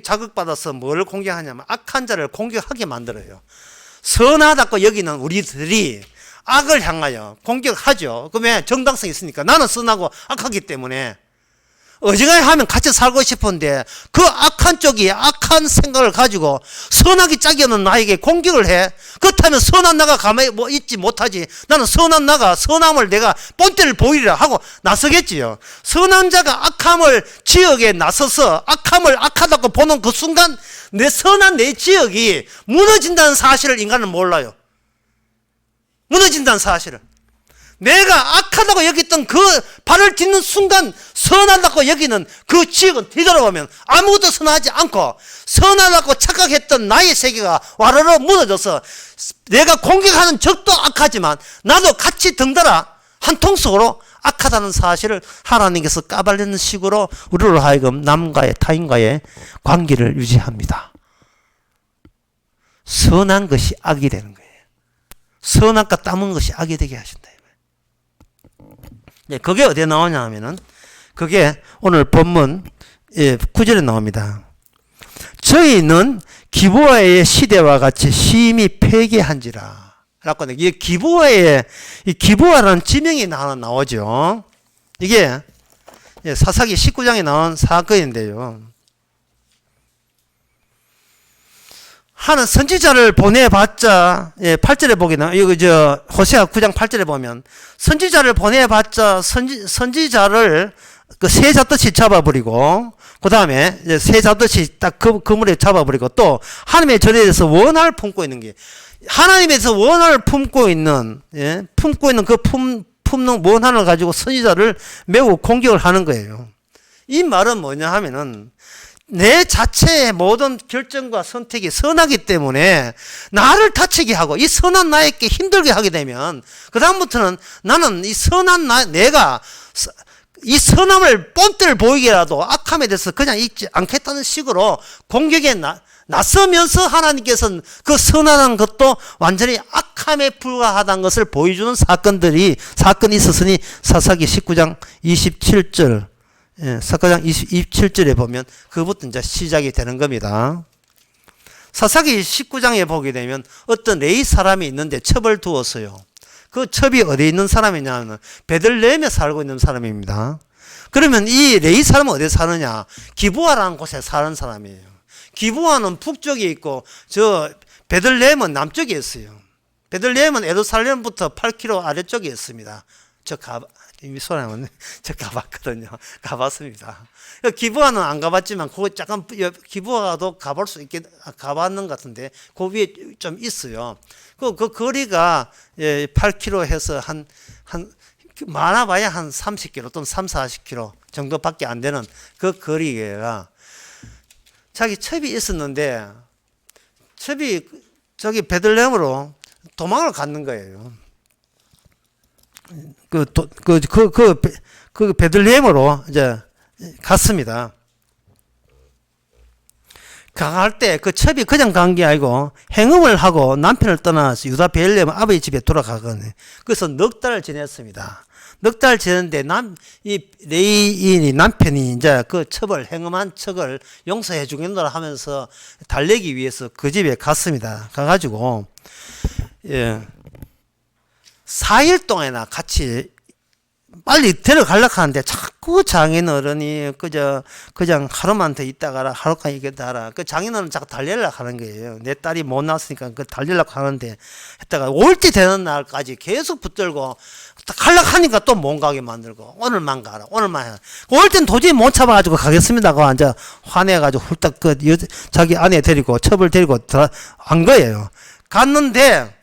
자극받아서 뭐를 공격하냐면 악한 자를 공격하게 만들어요. 선하다고 여기는 우리들이 악을 향하여 공격하죠. 그러면 정당성이 있으니까 나는 선하고 악하기 때문에 어지간히 하면 같이 살고 싶은데 그 악한 쪽이 악한 생각을 가지고 선하기 짝이 없는 나에게 공격을 해. 그렇다면 선한 나가 가만히 있지 못하지. 나는 선한 나가 선함을 내가 본때를 보이리라 하고 나서겠지요. 선한 자가 악함을 지역에 나서서 악함을 악하다고 보는 그 순간 내 선한 내 지역이 무너진다는 사실을 인간은 몰라요. 무너진다는 사실을. 내가 악하다고 여겼던 그 발을 딛는 순간 선하다고 여기는 그 지역은 뒤돌아보면 아무것도 선하지 않고 선하다고 착각했던 나의 세계가 와르르 무너져서 내가 공격하는 적도 악하지만 나도 같이 덩달아 한 통속으로 악하다는 사실을 하나님께서 까발리는 식으로 우리로 하여금 남과의 타인과의 관계를 유지합니다. 선한 것이 악이 되는 거예요. 선악과 따먹는 것이 악이 되게 하신다. 그게 어디에 나오냐 하면은 그게 오늘 본문 9절에 나옵니다. 저희는 기브아의 시대와 같이 심히 폐기한지라 라고 하는데 이게 기브아라는 지명이 하나 나오죠. 이게 사사기 19장에 나온 사건인데요. 하는 선지자를 보내봤자 8절에 보게 나와. 이거 호세아 9장 8절에 보면 선지자를 보내봤자 선지자를 그 새 잡듯이 잡아버리고 그 다음에 새 잡듯이 딱 그물에 잡아버리고 또 하나님의 전에 대해서 원한을 품고 있는 게 하나님에서 원한을 품고 있는 그 품는 원한을 가지고 선지자를 매우 공격을 하는 거예요. 이 말은 뭐냐 하면은 내 자체의 모든 결정과 선택이 선하기 때문에 나를 다치게 하고 이 선한 나에게 힘들게 하게 되면 그 다음부터는 나는 이 선한 내가 이 선함을 뽐때를 보이게라도 악함에 대해서 그냥 있지 않겠다는 식으로 공격에 나서면서 하나님께서는 그 선한 것도 완전히 악함에 불과하다는 것을 보여주는 사건이 있었으니 사사기 19장 27절 사사장 27절에 보면 그부터 이제 시작이 되는 겁니다. 사사기 19장에 보게 되면 어떤 레위 사람이 있는데 첩을 두었어요. 그 첩이 어디에 있는 사람이냐면 베들레헴에 살고 있는 사람입니다. 그러면 이 레위 사람은 어디에 사느냐? 기브아라는 곳에 사는 사람이에요. 기브아는 북쪽에 있고 베들레헴은 남쪽에 있어요. 베들레헴은 예루살렘부터 8km 아래쪽에 있습니다. 저 가봤거든요. 가봤습니다. 기브아는 안 가봤지만, 기브아도 가볼 수 가봤는 것 같은데, 그 위에 좀 있어요. 그 거리가 8km 해서 많아봐야 한 30km 또는 40km 정도밖에 안 되는 그 거리가 자기 첩이 있었는데, 첩이 저기 베들레헴으로 도망을 갔는 거예요. 베들레헴으로 이제 갔습니다. 갈 때 그 첩이 그냥 간 게 아니고 행음을 하고 남편을 떠나서 유다 베들레헴 아버지 집에 돌아가거든요. 그래서 넉 달을 지냈습니다. 넉 달 지냈는데 이 레이인이 남편이 이제 그 첩을 행음한 척을 용서해 주겠노라 하면서 달래기 위해서 그 집에 갔습니다. 가가지고 4일 동안이나 같이 빨리 데려가려고 하는데 자꾸 장인어른이 그냥 하루만 더 있다가라 하루간 있겠다라. 그 장인어른 자꾸 달리려고 하는 거예요. 내 딸이 못 나왔으니까 그 달리려고 하는데 했다가 올 때 되는 날까지 계속 붙들고 가려고 하니까 또 못 가게 만들고 오늘만 가라 오늘만 해라. 올 땐 도저히 못 참아가지고 가겠습니다. 그 앉아 화내가지고 훌딱 자기 아내 데리고 첩을 데리고 간 거예요. 갔는데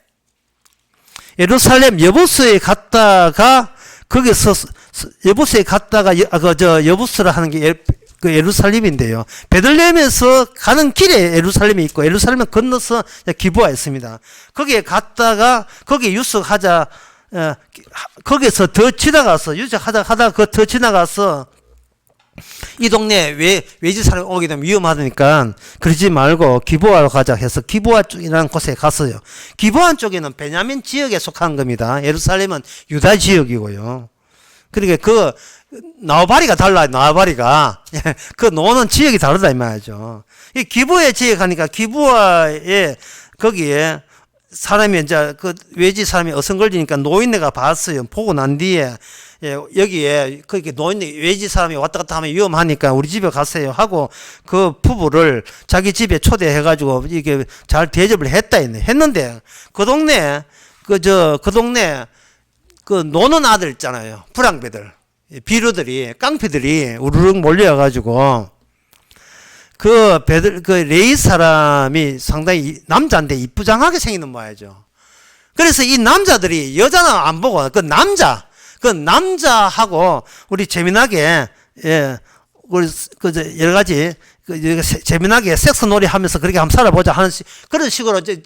예루살렘 여보스에 갔다가 거기서 여부스에 갔다가 여부스라 하는 게 그 예루살렘인데요. 베들레헴에서 가는 길에 예루살렘이 있고 예루살렘을 건너서 기브아에 있습니다. 거기에 갔다가 거기에 유숙하자 거기서 더 지나가서 유숙하다 더 지나가서 이 동네 외지 사람이 오게 되면 위험하니까 그러지 말고 기브아로 가자 해서 기브아 쪽이라는 곳에 갔어요. 기브아 쪽에는 베냐민 지역에 속한 겁니다. 예루살렘은 유다 지역이고요. 그러니까 그 나와바리가 달라요. 나와바리가 그 노는 지역이 다르다 이 말이죠. 이 기브아에 지역에 가니까 기브아에 거기에 사람이 이제 그 외지 사람이 어성걸리니까 노인네가 봤어요. 보고 난 뒤에 여기에 그렇게 노인 외지 사람이 왔다 갔다 하면 위험하니까 우리 집에 가세요 하고 그 부부를 자기 집에 초대해 가지고 이게 잘 대접을 했는데 그 동네 그 동네 그 노는 아들 있잖아요. 불황배들 비루들이 깡패들이 우르륵 몰려와 가지고 그 레이 사람이 상당히 남자인데 이쁘장하게 생기는 모양이죠. 그래서 이 남자들이 여자는 안 보고 그 남자하고 우리 재미나게 여러 가지 재미나게 섹스 놀이 하면서 그렇게 한번 살아보자 하는 그런 식으로 이제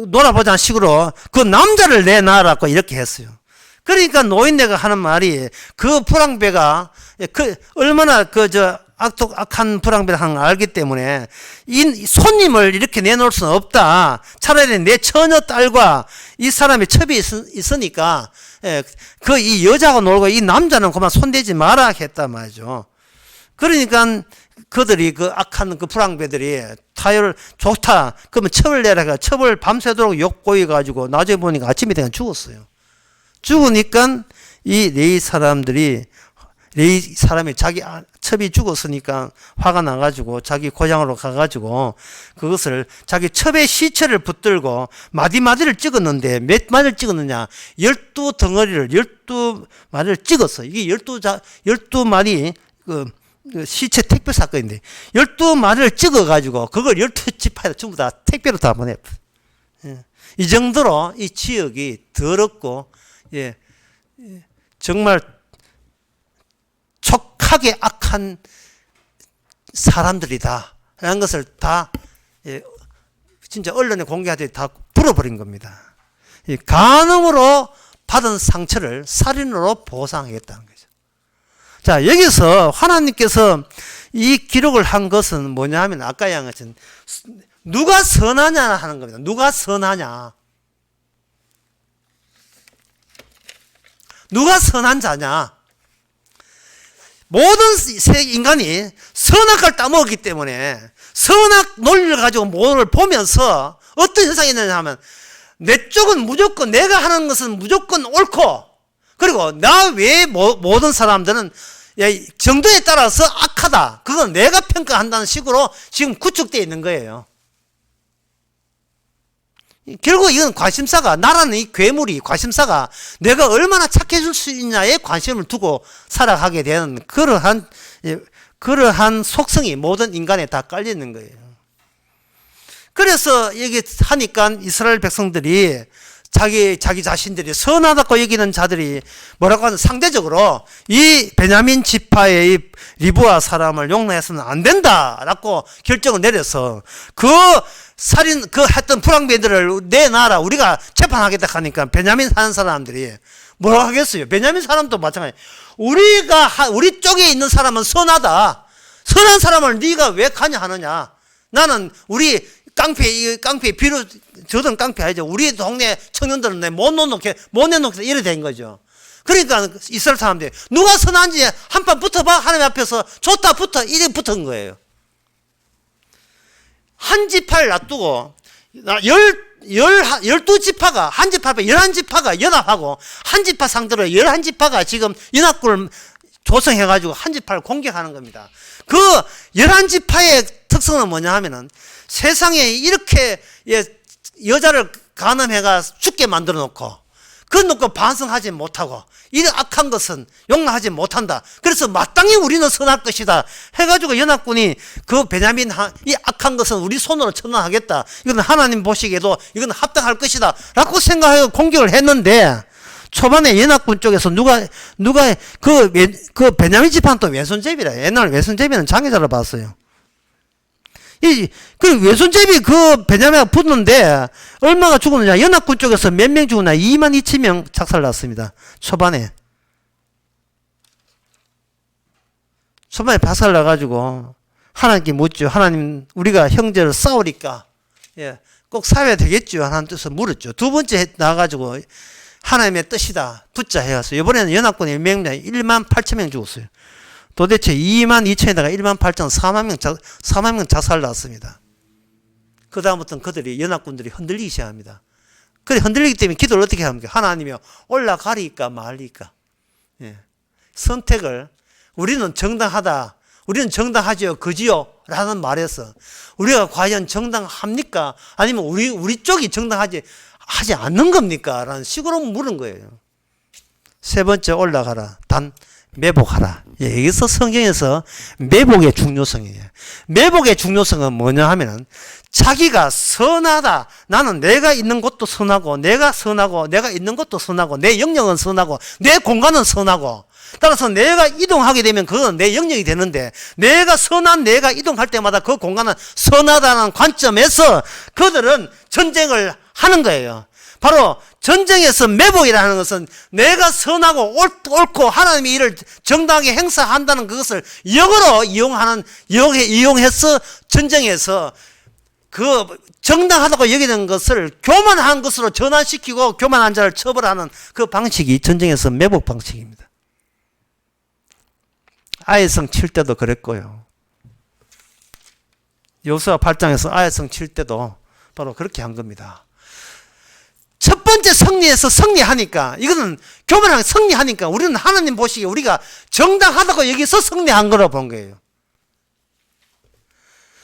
놀아보자 하는 식으로 그 남자를 내놔라고 이렇게 했어요. 그러니까 노인네가 하는 말이 그 불황배가 얼마나 악한 불황배를 하는 걸 알기 때문에 이 손님을 이렇게 내놓을 수는 없다. 차라리 내 처녀 딸과 이 사람이 첩이 있으니까 이 여자하고 놀고 이 남자는 그만 손대지 마라 했단 말이죠. 그러니까 그들이 그 악한 그 불황배들이 타율 좋다. 그러면 첩을 내라가 첩을 밤새도록 욕보이 가지고 나중에 보니까 아침이 되면 죽었어요. 죽으니까 이 레이 사람이 자기 첩이 죽었으니까 화가 나가지고 자기 고향으로 가가지고 그것을 자기 첩의 시체를 붙들고 마디마디를 찍었는데 몇 마디를 찍었느냐 12마디를 찍었어. 이게 12마디 그 시체 택배 사건인데 12마디를 찍어가지고 그걸 12지파에다 전부 다 택배로 다 보내. 이 정도로 이 지역이 더럽고 정말 촉하게 악한 사람들이다 라는 것을 다 진짜 언론에 공개하듯이 다 풀어버린 겁니다. 간음으로 받은 상처를 살인으로 보상하겠다는 거죠. 자, 여기서 하나님께서 이 기록을 한 것은 뭐냐 하면 아까 양같이 누가 선하냐 하는 겁니다. 누가 선하냐, 누가 선한 자냐. 모든 인간이 선악을 따먹었기 때문에 선악 논리를 가지고 모든 걸 보면서 어떤 현상이 있느냐 하면 내 쪽은 무조건 내가 하는 것은 무조건 옳고 그리고 나 외에 모든 사람들은 정도에 따라서 악하다. 그건 내가 평가한다는 식으로 지금 구축되어 있는 거예요. 결국 이건 관심사가 나라는 이 괴물이 관심사가 내가 얼마나 착해질 수 있냐에 관심을 두고 살아가게 되는 그러한 속성이 모든 인간에 다 깔리는 거예요. 그래서 여기 하니까 이스라엘 백성들이 자기 자신들이 선하다고 여기는 자들이 뭐라고 하는 상대적으로 이 베냐민 지파의 이 리브아 사람을 용납해서는 안 된다라고 결정을 내려서 했던 불황배들을 내놔라 우리가 재판하겠다 하니까 베냐민 사는 사람들이 뭐라 하겠어요? 베냐민 사람도 마찬가지. 우리 쪽에 있는 사람은 선하다. 선한 사람을 네가 왜 가냐 하느냐. 나는 우리 깡패 비로 저든 깡패 아니죠. 우리 동네 청년들은 못 내놓게 이래 된 거죠. 그러니까 이스라엘 사람들이 누가 선한지 한판 붙어봐. 하나님 앞에서 좋다 붙어 이래 붙은 거예요. 한 지파를 놔두고 12지파가 한 지파 앞에 11지파가 연합하고 한 지파 상대로 11지파가 지금 연합군을 조성해가지고 한 지파를 공격하는 겁니다. 그 11지파의 특성은 뭐냐 하면은 세상에 이렇게 여자를 간음해가 죽게 만들어 놓고 그놓고 반성하지 못하고 이 악한 것은 용납하지 못한다. 그래서 마땅히 우리는 선할 것이다 해가지고 연합군이 그 베냐민 이 악한 것은 우리 손으로 처단하겠다. 이건 하나님 보시기에도 이건 합당할 것이다 라고 생각하고 공격을 했는데 초반에 연합군 쪽에서 누가 그 베냐민 지파는 또 왼손잡이라. 옛날 왼손잡이는 장애자로 봤어요. 그 왼손잡이 그 베냐민이 붙는데 얼마가 죽었느냐. 연합군 쪽에서 몇 명 죽었나. 22,000명 작살났습니다. 초반에 박살나가지고 하나님께 묻죠. 하나님 우리가 형제를 싸우니까 꼭 싸워야 되겠죠 하는 뜻을 물었죠. 두 번째 나가가지고 하나님의 뜻이다 붙자 해서 이번에는 연합군이 몇 명, 18,000명 죽었어요. 도대체 22,000에다가 18,000, 4만 명 작살 났습니다. 그 다음부터는 그들이 연합군들이 흔들리기 시작합니다. 그래 흔들리기 때문에 기도를 어떻게 합니까? 하나님이요 올라가리까 말리까. 선택을 우리는 정당하다. 우리는 정당하지요 그지요 라는 말에서 우리가 과연 정당합니까? 아니면 우리 쪽이 정당하지 않는 겁니까? 라는 식으로 물은 거예요. 세 번째 올라가라. 매복하라. 여기서 성경에서 매복의 중요성이에요. 매복의 중요성은 뭐냐 하면은 자기가 선하다. 나는 내가 있는 곳도 선하고 내가 있는 곳도 선하고 내 영역은 선하고 내 공간은 선하고 따라서 내가 이동하게 되면 그건 내 영역이 되는데 내가 이동할 때마다 그 공간은 선하다는 관점에서 그들은 전쟁을 하는 거예요. 바로 전쟁에서 매복이라는 것은 내가 선하고 옳고 하나님의 일을 정당하게 행사한다는 그것을 역으로 이용해서 전쟁에서 그 정당하다고 여기는 것을 교만한 것으로 전환시키고 교만한 자를 처벌하는 그 방식이 전쟁에서 매복 방식입니다. 아이성 칠 때도 그랬고요. 여호수아 8장에서 아이성 칠 때도 바로 그렇게 한 겁니다. 첫 번째 승리하니까 이거는 교만하게 승리하니까 우리는 하나님 보시기에 우리가 정당하다고 여기서 승리한 거로 본 거예요.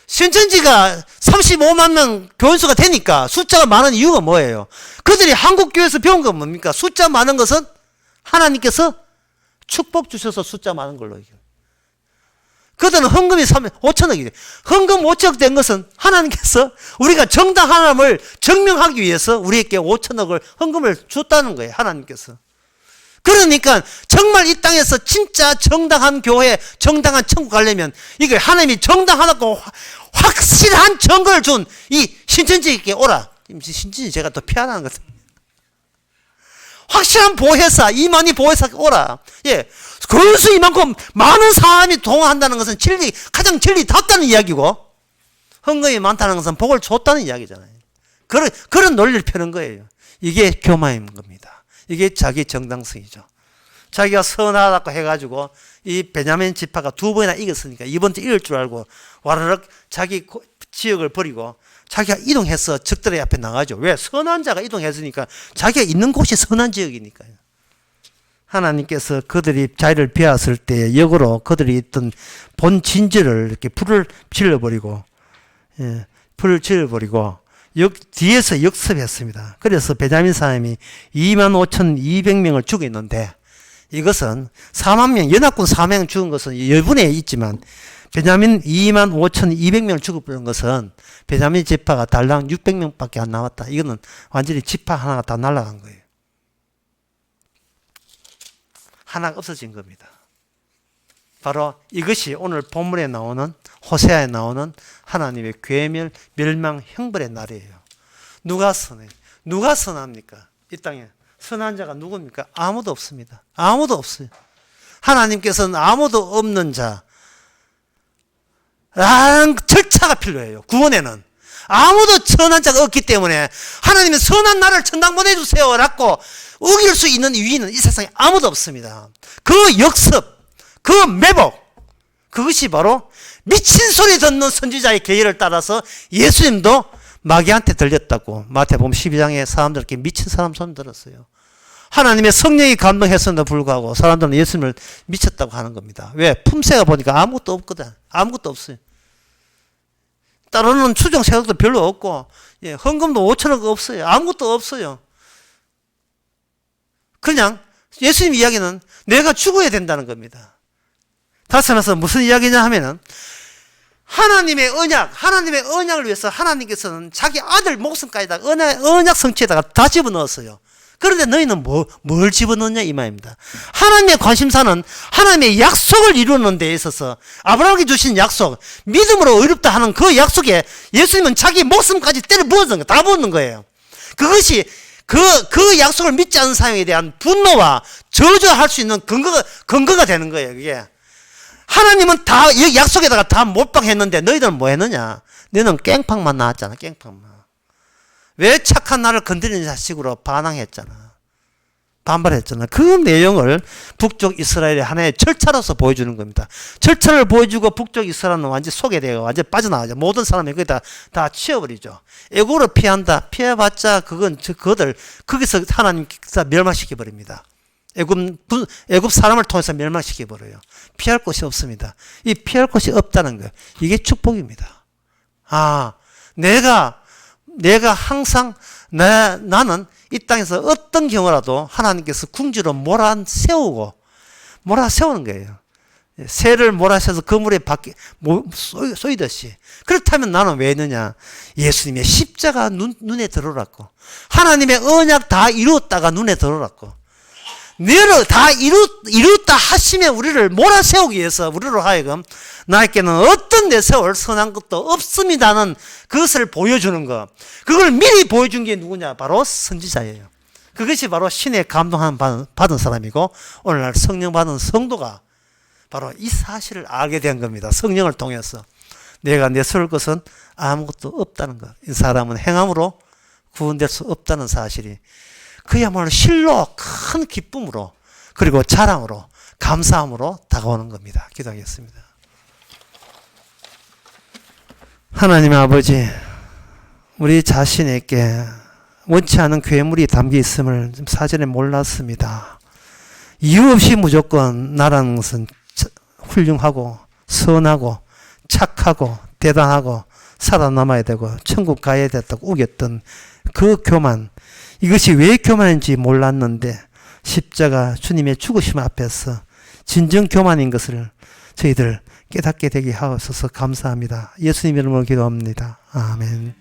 신천지가 35만 명 교인수가 되니까 숫자가 많은 이유가 뭐예요? 그들이 한국교회에서 배운 건 뭡니까? 숫자 많은 것은 하나님께서 축복 주셔서 숫자 많은 걸로 얘기해요. 그들은 헌금이 5천억이죠. 헌금 5천억 된 것은 하나님께서 우리가 정당함을 증명하기 위해서 우리에게 5천억을 헌금을 줬다는 거예요. 하나님께서. 그러니까 정말 이 땅에서 진짜 정당한 교회, 정당한 천국 가려면 이게 하나님이 정당하다고 확실한 증거를 준 이 신천지에게 오라. 신천지 제가 또 피하는 것 같아요. 확실한 보혜사, 이만희 보혜사 오라. 그래서 이만큼 많은 사람이 동원한다는 것은 가장 진리답다는 이야기고, 헌금이 많다는 것은 복을 줬다는 이야기잖아요. 그런 논리를 펴는 거예요. 이게 교만인 겁니다. 이게 자기 정당성이죠. 자기가 선하다고 해가지고 이 베냐민 지파가 두 번이나 이겼으니까 이번 주 이길 줄 알고 와르륵 자기 지역을 버리고 자기가 이동해서 적들의 앞에 나가죠. 왜? 선한 자가 이동했으니까 자기가 있는 곳이 선한 지역이니까요. 하나님께서 그들이 자리를 비웠을 때 역으로 그들이 있던 본 진지를 이렇게 불을 질러버리고 뒤에서 역습했습니다. 그래서 베냐민 사람이 25,200명을 죽였는데 이것은 4만 명, 연합군 4명 죽은 것은 여분에 있지만 베냐민 25,200명을 죽어버린 것은 베냐민 지파가 달랑 600명밖에 안 남았다. 이거는 완전히 지파 하나가 다 날아간 거예요. 하나가 없어진 겁니다. 바로 이것이 오늘 본문에 나오는 호세아에 나오는 하나님의 괴멸, 멸망, 형벌의 날이에요. 누가 선해요? 누가 선합니까? 이 땅에 선한 자가 누굽니까? 아무도 없습니다. 아무도 없어요. 하나님께서는 아무도 없는 자, 절차가 필요해요. 구원에는 아무도 선한 자가 없기 때문에 하나님은 선한 나를 천당 보내주세요 라고 우길 수 있는 위인은 이 세상에 아무도 없습니다. 그 역습, 그 매복, 그것이 바로 미친 소리 듣는 선지자의 계율을 따라서 예수님도 마귀한테 들렸다고 마태복음 12장에 사람들께 미친 사람 손 들었어요. 하나님의 성령이 감동했음에도 불구하고 사람들은 예수님을 미쳤다고 하는 겁니다. 왜? 품새가 보니까 아무것도 없거든. 아무것도 없어요. 따르는 추정 세력도 별로 없고, 예, 헌금도 5천억 없어요. 아무것도 없어요. 그냥 예수님 이야기는 내가 죽어야 된다는 겁니다. 다시 말해서 무슨 이야기냐 하면은 하나님의 언약을 위해서 하나님께서는 자기 아들 목숨까지다 언약 성취에다가 다 집어넣었어요. 그런데 너희는 뭘 집어넣냐 이 말입니다. 하나님의 관심사는 하나님의 약속을 이루는 데 있어서 아브라함에게 주신 약속, 믿음으로 의롭다 하는 그 약속에 예수님은 자기 목숨까지 때려 부었는 거예요. 다 부었는 거예요. 그것이 그 약속을 믿지 않는 사람에 대한 분노와 저주할 수 있는 근거가 되는 거예요. 그게 하나님은 다 약속에다가 다 몰빵했는데 너희들은 뭐 했느냐? 너희는 깽판만 나왔잖아. 깽판만. 왜 착한 나를 건드리는 자식으로 반항했잖아. 반발했잖아. 그 내용을 북쪽 이스라엘의 하나의 절차로서 보여주는 겁니다. 절차를 보여주고 북쪽 이스라엘은 완전히 소개되고 완전히 빠져나가죠. 모든 사람이 거기다 다 치워버리죠. 애국으로 피한다. 피해봤자 그들 거기서 하나님께서 멸망시켜버립니다. 애굽 사람을 통해서 멸망시켜버려요. 피할 곳이 없습니다. 이 피할 곳이 없다는 거예요. 이게 축복입니다. 내가 항상 나는 이 땅에서 어떤 경우라도 하나님께서 궁지로 몰아세우는 거예요. 새를 몰아세워서 그물에 쏘이듯이. 그렇다면 나는 왜 했느냐? 예수님의 십자가 눈에 들어왔고 하나님의 언약 다 이루었다가 눈에 들어왔고 너를 다 이루었다 하시며 우리를 몰아세우기 위해서 우리로 하여금 나에게는 어떤 내세울 선한 것도 없습니다는 그것을 보여주는 것. 그걸 미리 보여준 게 누구냐? 바로 선지자예요. 그것이 바로 신의 감동함 받은 사람이고 오늘날 성령 받은 성도가 바로 이 사실을 알게 된 겁니다. 성령을 통해서 내가 내세울 것은 아무것도 없다는 것. 이 사람은 행함으로 구원될 수 없다는 사실이 그야말로 실로 큰 기쁨으로 그리고 자랑으로 감사함으로 다가오는 겁니다. 기도하겠습니다. 하나님 아버지, 우리 자신에게 원치 않은 괴물이 담겨 있음을 사전에 몰랐습니다. 이유 없이 무조건 나라는 것은 훌륭하고 선하고 착하고 대단하고 살아남아야 되고 천국 가야 됐다고 우겼던 그 교만, 이것이 왜 교만인지 몰랐는데 십자가 주님의 죽으심 앞에서 진정 교만인 것을 저희들 깨닫게 되게 하옵소서. 감사합니다. 예수님 이름으로 기도합니다. 아멘.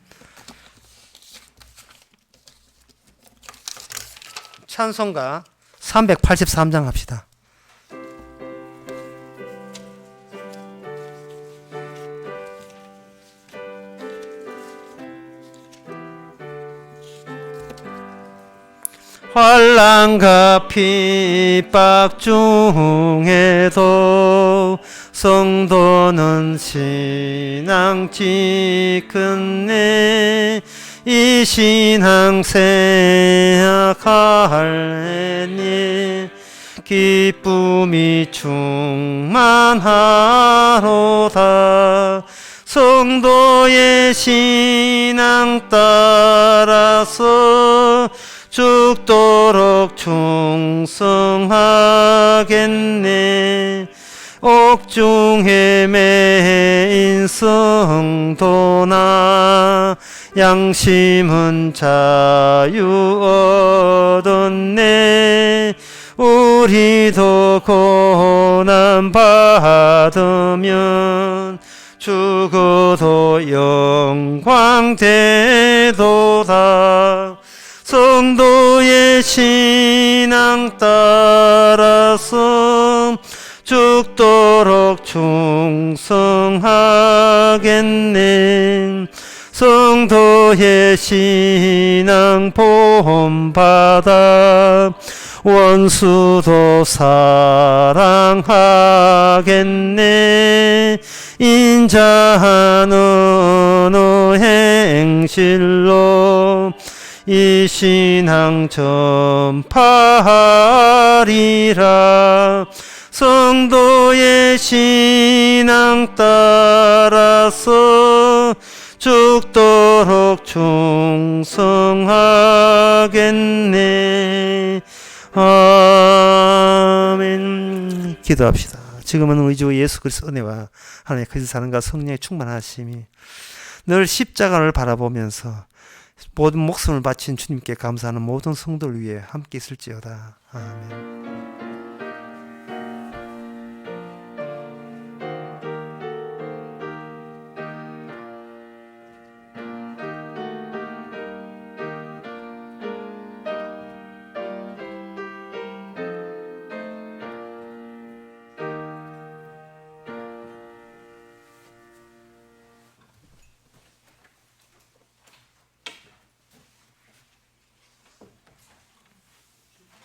찬송가 383장 합시다. 환난과 핍박 중에도 성도는 신앙 지켰네. 이 신앙 생각하니 기쁨이 충만하로다. 성도의 신앙 따라서 죽도록 충성하겠네. 옥중에 매인 성도나 양심은 자유 얻었네. 우리도 고난 받으면 죽어도 영광 되도다. 성도의 신앙 따라서 죽도록 충성하겠네. 성도의 신앙 본받아 원수도 사랑하겠네. 인자한 어느 행실로 이 신앙 전파하리라. 성도의 신앙 따라서 죽도록 충성하겠네. 아멘. 기도합시다. 지금은 우리 주 예수 그리스도 은혜와 하나님의 그 사랑과 성령의 충만하심이 늘 십자가를 바라보면서 모든 목숨을 바친 주님께 감사하는 모든 성도를 위해 함께 있을지어다. 아멘.